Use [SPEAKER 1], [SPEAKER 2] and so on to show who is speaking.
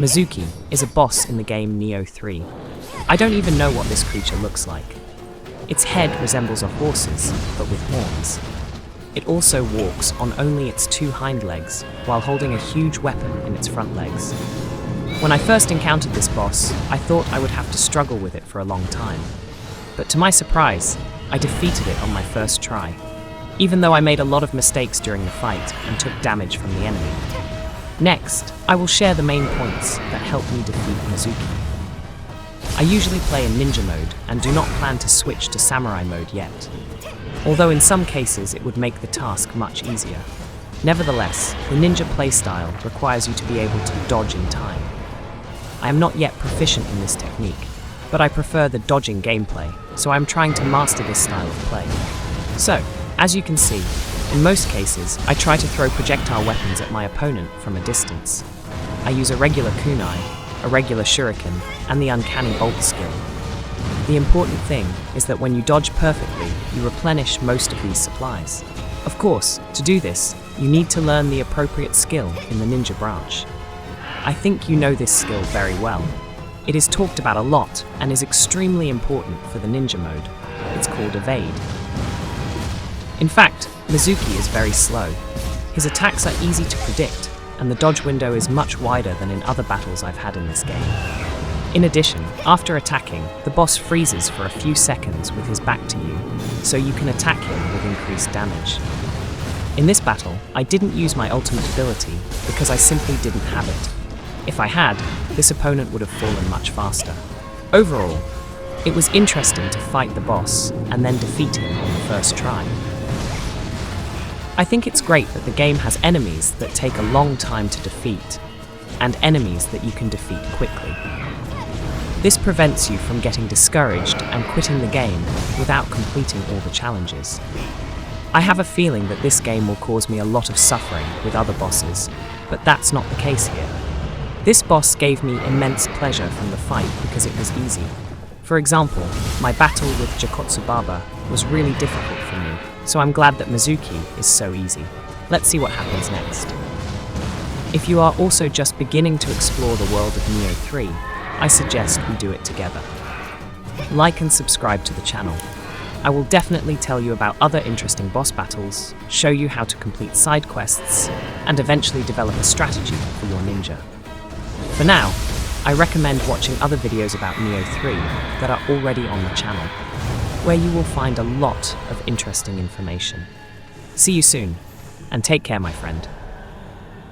[SPEAKER 1] Mezuki is a boss in the game Nioh 3. I don't even know what this creature looks like. Its head resembles a horse's, but with horns. It also walks on only its two hind legs, while holding a huge weapon in its front legs. When I first encountered this boss, I thought I would have to struggle with it for a long time. But to my surprise, I defeated it on my first try, even though I made a lot of mistakes during the fight and took damage from the enemy. Next, I will share the main points that helped me defeat Mezuki. I usually play in ninja mode and do not plan to switch to samurai mode yet, although in some cases it would make the task much easier. Nevertheless, the ninja playstyle requires you to be able to dodge in time. I am not yet proficient in this technique, but I prefer the dodging gameplay, so I am trying to master this style of play. So, as you can see, in most cases, I try to throw projectile weapons at my opponent from a distance. I use a regular kunai, a regular shuriken, and the uncanny bolt skill. The important thing is that when you dodge perfectly, you replenish most of these supplies. Of course, to do this, you need to learn the appropriate skill in the ninja branch. I think you know this skill very well. It is talked about a lot and is extremely important for the ninja mode. It's called evade. In fact, Mezuki is very slow. His attacks are easy to predict, and the dodge window is much wider than in other battles I've had in this game. In addition, after attacking, the boss freezes for a few seconds with his back to you, so you can attack him with increased damage. In this battle, I didn't use my ultimate ability because I simply didn't have it. If I had, this opponent would have fallen much faster. Overall, it was interesting to fight the boss and then defeat him on the first try. I think it's great that the game has enemies that take a long time to defeat, and enemies that you can defeat quickly. This prevents you from getting discouraged and quitting the game without completing all the challenges. I have a feeling that this game will cause me a lot of suffering with other bosses, but that's not the case here. This boss gave me immense pleasure from the fight because it was easy. For example, my battle with Jakotsubaba was really difficult for me, so I'm glad that Mezuki is so easy. Let's see what happens next. If you are also just beginning to explore the world of Nioh 3, I suggest we do it together. Like and subscribe to the channel. I will definitely tell you about other interesting boss battles, show you how to complete side quests, and eventually develop a strategy for your ninja. For now, I recommend watching other videos about Nioh 3 that are already on the channel, where you will find a lot of interesting information. See you soon, and take care, my friend.